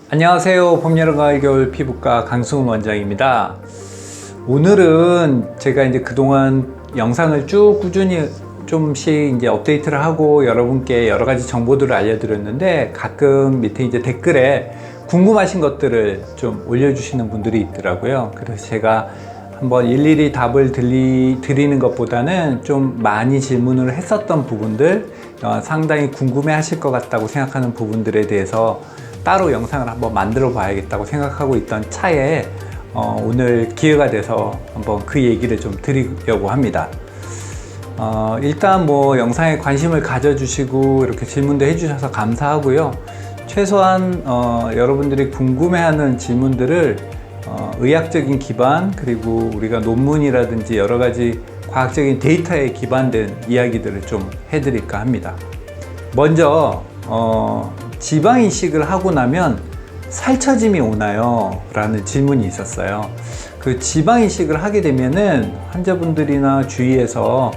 안녕하세요. 봄, 여름, 가을, 겨울 피부과 강승훈 원장입니다. 오늘은 제가 이제 그동안 영상을 쭉 꾸준히 좀씩 이제 업데이트를 하고 여러분께 여러 가지 정보들을 알려드렸는데, 가끔 밑에 이제 댓글에 궁금하신 것들을 좀 올려주시는 분들이 있더라고요. 그래서 제가 한번 일일이 답을 드리는 것보다는 좀 많이 질문을 했었던 부분들, 상당히 궁금해 하실 것 같다고 생각하는 부분들에 대해서 따로 영상을 한번 만들어 봐야겠다고 생각하고 있던 차에 오늘 기회가 돼서 한번 그 얘기를 좀 드리려고 합니다. 일단 뭐 영상에 관심을 가져주시고 이렇게 질문도 해주셔서 감사하고요. 최소한 여러분들이 궁금해하는 질문들을 의학적인 기반, 그리고 우리가 논문이라든지 여러 가지 과학적인 데이터에 기반된 이야기들을 좀 해드릴까 합니다. 먼저 지방 이식을 하고 나면 살처짐이 오나요? 라는 질문이 있었어요. 그 지방 이식을 하게 되면은 환자분들이나 주위에서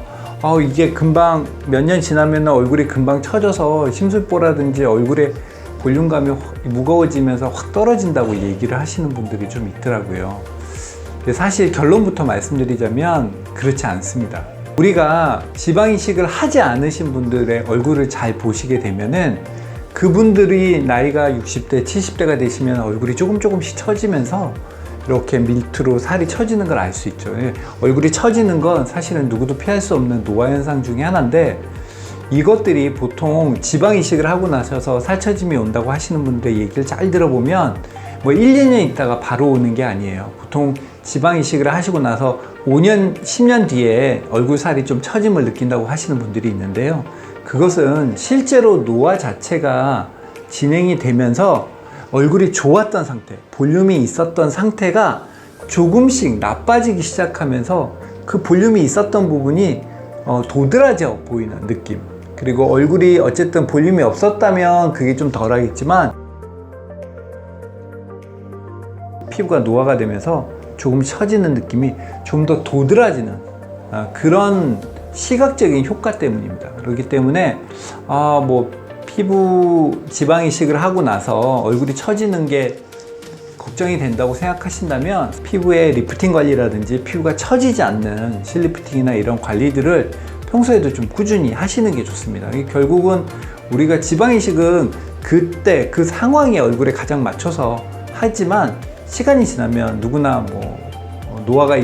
이게 금방 몇 년 지나면 얼굴이 금방 처져서 심술보라든지 얼굴에 볼륨감이 무거워지면서 확 떨어진다고 얘기를 하시는 분들이 좀 있더라고요. 근데 사실 결론부터 말씀드리자면 그렇지 않습니다. 우리가 지방 이식을 하지 않으신 분들의 얼굴을 잘 보시게 되면은 그분들이 나이가 60대, 70대가 되시면 얼굴이 조금씩 처지면서 이렇게 밀트로 살이 처지는 걸 알 수 있죠. 얼굴이 처지는 건 사실은 누구도 피할 수 없는 노화 현상 중에 하나인데, 이것들이 보통 지방 이식을 하고 나셔서 살처짐이 온다고 하시는 분들의 얘기를 잘 들어보면 뭐 1, 2년 있다가 바로 오는 게 아니에요. 보통 지방 이식을 하시고 나서 5년, 10년 뒤에 얼굴 살이 좀 처짐을 느낀다고 하시는 분들이 있는데요. 그것은 실제로 노화 자체가 진행이 되면서 얼굴이 좋았던 상태, 볼륨이 있었던 상태가 조금씩 나빠지기 시작하면서 그 볼륨이 있었던 부분이 도드라져 보이는 느낌, 그리고 얼굴이 어쨌든 볼륨이 없었다면 그게 좀 덜하겠지만 피부가 노화가 되면서 조금 처지는 느낌이 좀 더 도드라지는 그런 시각적인 효과 때문입니다. 그렇기 때문에 뭐 피부 지방 이식을 하고 나서 얼굴이 처지는 게 걱정이 된다고 생각하신다면 피부의 리프팅 관리라든지 피부가 처지지 않는 실리프팅이나 이런 관리들을 평소에도 좀 꾸준히 하시는 게 좋습니다. 결국은 우리가 지방 이식은 그때 그 상황에 얼굴에 가장 맞춰서 하지만 시간이 지나면 누구나 뭐 노화가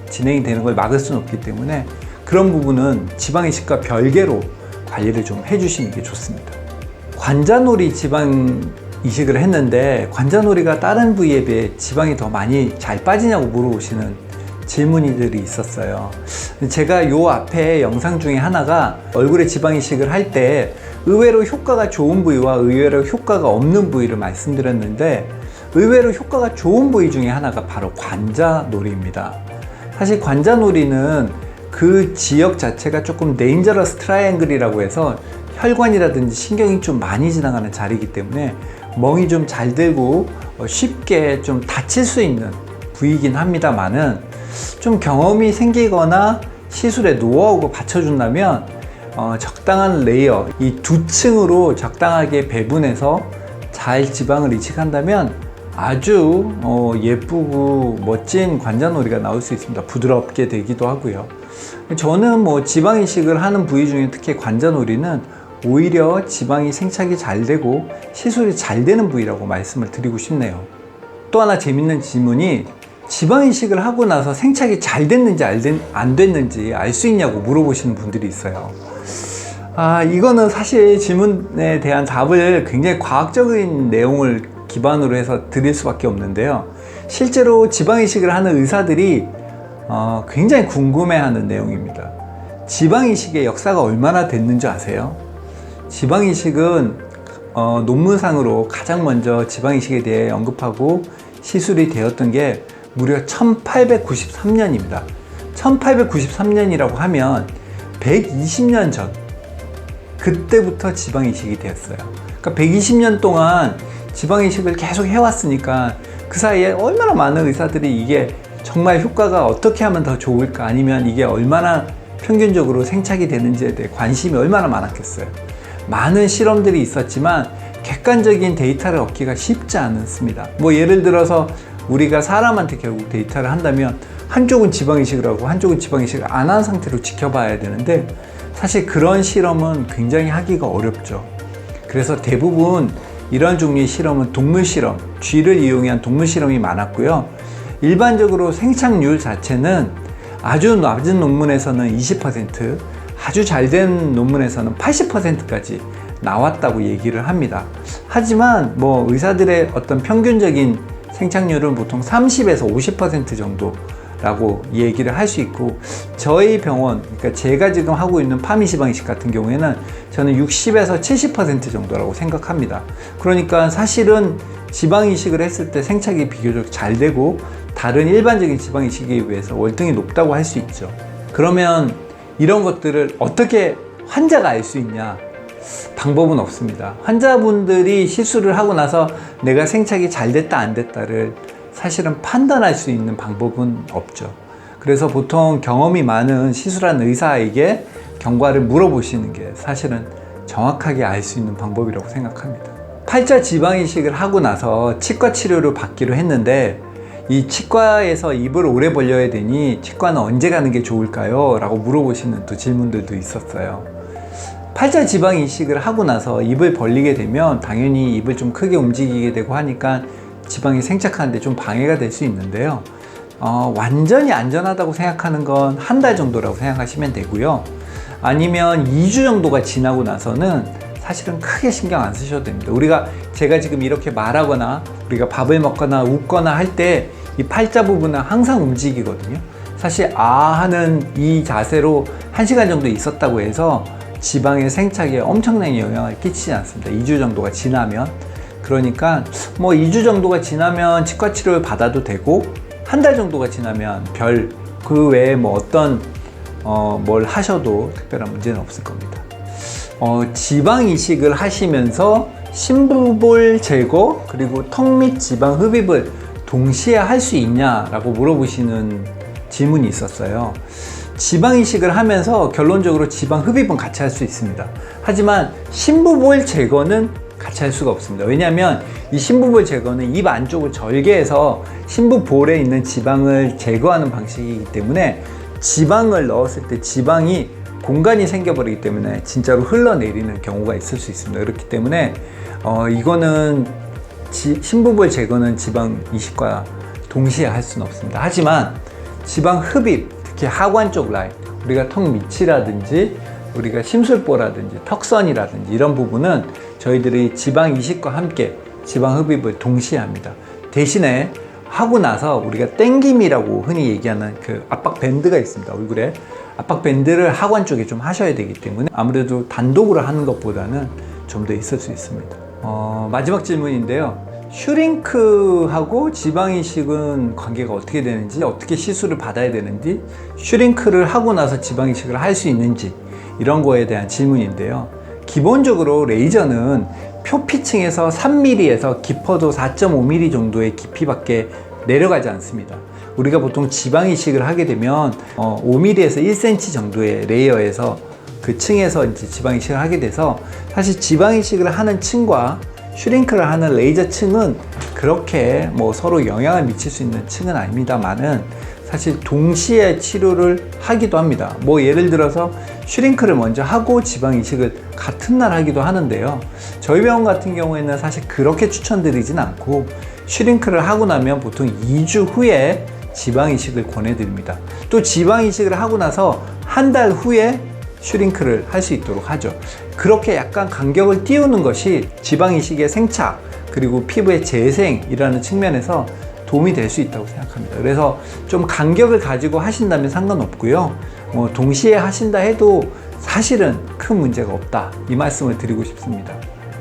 진행이 되는 걸 막을 수는 없기 때문에 그런 부분은 지방 이식과 별개로 관리를 좀 해주시는 게 좋습니다. 관자놀이 지방 이식을 했는데 관자놀이가 다른 부위에 비해 지방이 더 많이 잘 빠지냐고 물어보시는 질문들이 있었어요. 제가 요 앞에 영상 중에 하나가 얼굴에 지방 이식을 할 때 의외로 효과가 좋은 부위와 의외로 효과가 없는 부위를 말씀드렸는데, 의외로 효과가 좋은 부위 중에 하나가 바로 관자놀이입니다. 사실 관자놀이는 그 지역 자체가 조금 데인저러스 트라이앵글이라고 해서 혈관이라든지 신경이 좀 많이 지나가는 자리이기 때문에 멍이 좀 잘 들고 쉽게 좀 다칠 수 있는 부위이긴 합니다만은, 좀 경험이 생기거나 시술에 노하우가 받쳐준다면 적당한 레이어, 이 두 층으로 적당하게 배분해서 잘 지방을 이식한다면 아주 예쁘고 멋진 관자놀이가 나올 수 있습니다. 부드럽게 되기도 하고요. 저는 뭐 지방 이식을 하는 부위 중에 특히 관자놀이는 오히려 지방이 생착이 잘 되고 시술이 잘 되는 부위라고 말씀을 드리고 싶네요. 또 하나 재밌는 질문이 지방 이식을 하고 나서 생착이 잘 됐는지 안 됐는지 알 수 있냐고 물어보시는 분들이 있어요. 이거는 사실 질문에 대한 답을 굉장히 과학적인 내용을 기반으로 해서 드릴 수밖에 없는데요. 실제로 지방 이식을 하는 의사들이 굉장히 궁금해하는 내용입니다. 지방 이식의 역사가 얼마나 됐는지 아세요? 지방 이식은 논문상으로 가장 먼저 지방 이식에 대해 언급하고 시술이 되었던 게 무려 1893년입니다. 1893년이라고 하면 120년 전, 그때부터 지방 이식이 되었어요. 그러니까 120년 동안 지방 이식을 계속 해왔으니까 그 사이에 얼마나 많은 의사들이 이게 정말 효과가 어떻게 하면 더 좋을까, 아니면 이게 얼마나 평균적으로 생착이 되는지에 대해 관심이 얼마나 많았겠어요. 많은 실험들이 있었지만 객관적인 데이터를 얻기가 쉽지 않습니다. 뭐 예를 들어서 우리가 사람한테 결국 데이터를 한다면 한쪽은 지방 이식을 하고 한쪽은 지방 이식을 안 한 상태로 지켜봐야 되는데, 사실 그런 실험은 굉장히 하기가 어렵죠. 그래서 대부분 이런 종류의 실험은 동물 실험, 쥐를 이용한 동물 실험이 많았고요. 일반적으로 생착률 자체는 아주 낮은 논문에서는 20%, 아주 잘 된 논문에서는 80%까지 나왔다고 얘기를 합니다. 하지만 뭐 의사들의 어떤 평균적인 생착률은 보통 30에서 50% 정도라고 얘기를 할 수 있고, 저희 병원, 그러니까 제가 지금 하고 있는 파미 지방 이식 같은 경우에는 저는 60에서 70% 정도라고 생각합니다. 그러니까 사실은 지방 이식을 했을 때 생착이 비교적 잘 되고 다른 일반적인 지방 이식에 비해서 월등히 높다고 할 수 있죠. 그러면 이런 것들을 어떻게 환자가 알 수 있냐? 방법은 없습니다. 환자분들이 시술을 하고 나서 내가 생착이 잘 됐다 안 됐다를 사실은 판단할 수 있는 방법은 없죠. 그래서 보통 경험이 많은 시술한 의사에게 경과를 물어보시는 게 사실은 정확하게 알 수 있는 방법이라고 생각합니다. 팔자 지방 이식을 하고 나서 치과 치료를 받기로 했는데, 이 치과에서 입을 오래 벌려야 되니 치과는 언제 가는 게 좋을까요? 라고 물어보시는 또 질문들도 있었어요. 팔자 지방 이식을 하고 나서 입을 벌리게 되면 당연히 입을 좀 크게 움직이게 되고 하니까 지방이 생착하는데 좀 방해가 될 수 있는데요. 완전히 안전하다고 생각하는 건 한 달 정도라고 생각하시면 되고요. 아니면 2주 정도가 지나고 나서는 사실은 크게 신경 안 쓰셔도 됩니다. 제가 지금 이렇게 말하거나 우리가 밥을 먹거나 웃거나 할 때 이 팔자 부분은 항상 움직이거든요. 사실 하는 이 자세로 1시간 정도 있었다고 해서 지방의 생착에 엄청난 영향을 끼치지 않습니다. 2주 정도가 지나면. 그러니까 뭐 2주 정도가 지나면 치과 치료를 받아도 되고, 한 달 정도가 지나면 그 외에 뭐 어떤 뭘 하셔도 특별한 문제는 없을 겁니다. 지방 이식을 하시면서 심부볼 제거 그리고 턱 및 지방 흡입을 동시에 할 수 있냐라고 물어보시는 질문이 있었어요. 지방 이식을 하면서 결론적으로 지방 흡입은 같이 할 수 있습니다. 하지만 심부볼 제거는 같이 할 수가 없습니다. 왜냐하면 이 심부볼 제거는 입 안쪽을 절개해서 심부볼에 있는 지방을 제거하는 방식이기 때문에, 지방을 넣었을 때 지방이 공간이 생겨버리기 때문에 진짜로 흘러내리는 경우가 있을 수 있습니다. 그렇기 때문에 이거는 심부볼 제거는 지방 이식과 동시에 할 수는 없습니다. 하지만 지방 흡입, 특히 하관 쪽 라인, 우리가 턱 밑이라든지 우리가 심술보라든지 턱선이라든지 이런 부분은 저희들이 지방 이식과 함께 지방 흡입을 동시에 합니다. 대신에 하고 나서 우리가 땡김이라고 흔히 얘기하는 그 압박 밴드가 있습니다. 얼굴에 압박 밴드를 하관 쪽에 좀 하셔야 되기 때문에 아무래도 단독으로 하는 것보다는 좀 더 있을 수 있습니다. 마지막 질문인데요. 슈링크하고 지방 이식은 관계가 어떻게 되는지, 어떻게 시술을 받아야 되는지, 슈링크를 하고 나서 지방 이식을 할 수 있는지, 이런 거에 대한 질문인데요. 기본적으로 레이저는 표피층에서 3mm에서 깊어도 4.5mm 정도의 깊이밖에 내려가지 않습니다. 우리가 보통 지방 이식을 하게 되면 5mm에서 1cm 정도의 레이어에서 그 층에서 이제 지방 이식을 하게 돼서, 사실 지방 이식을 하는 층과 슈링크를 하는 레이저 층은 그렇게 뭐 서로 영향을 미칠 수 있는 층은 아닙니다만은 사실 동시에 치료를 하기도 합니다. 뭐 예를 들어서 슈링크를 먼저 하고 지방 이식을 같은 날 하기도 하는데요. 저희 병원 같은 경우에는 사실 그렇게 추천드리진 않고, 슈링크를 하고 나면 보통 2주 후에 지방 이식을 권해드립니다. 또 지방 이식을 하고 나서 한 달 후에 슈링크를 할 수 있도록 하죠. 그렇게 약간 간격을 띄우는 것이 지방 이식의 생착 그리고 피부의 재생이라는 측면에서 도움이 될 수 있다고 생각합니다. 그래서 좀 간격을 가지고 하신다면 상관없고요. 뭐 동시에 하신다 해도 사실은 큰 문제가 없다, 이 말씀을 드리고 싶습니다.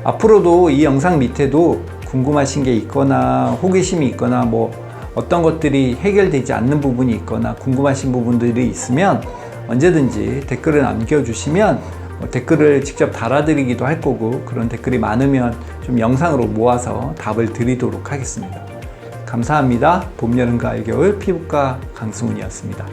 앞으로도 이 영상 밑에도 궁금하신 게 있거나 호기심이 있거나 뭐 어떤 것들이 해결되지 않는 부분이 있거나 궁금하신 부분들이 있으면 언제든지 댓글을 남겨주시면 댓글을 직접 달아드리기도 할 거고, 그런 댓글이 많으면 좀 영상으로 모아서 답을 드리도록 하겠습니다. 감사합니다. 봄, 여름, 가을, 겨울 피부과 강승훈이었습니다.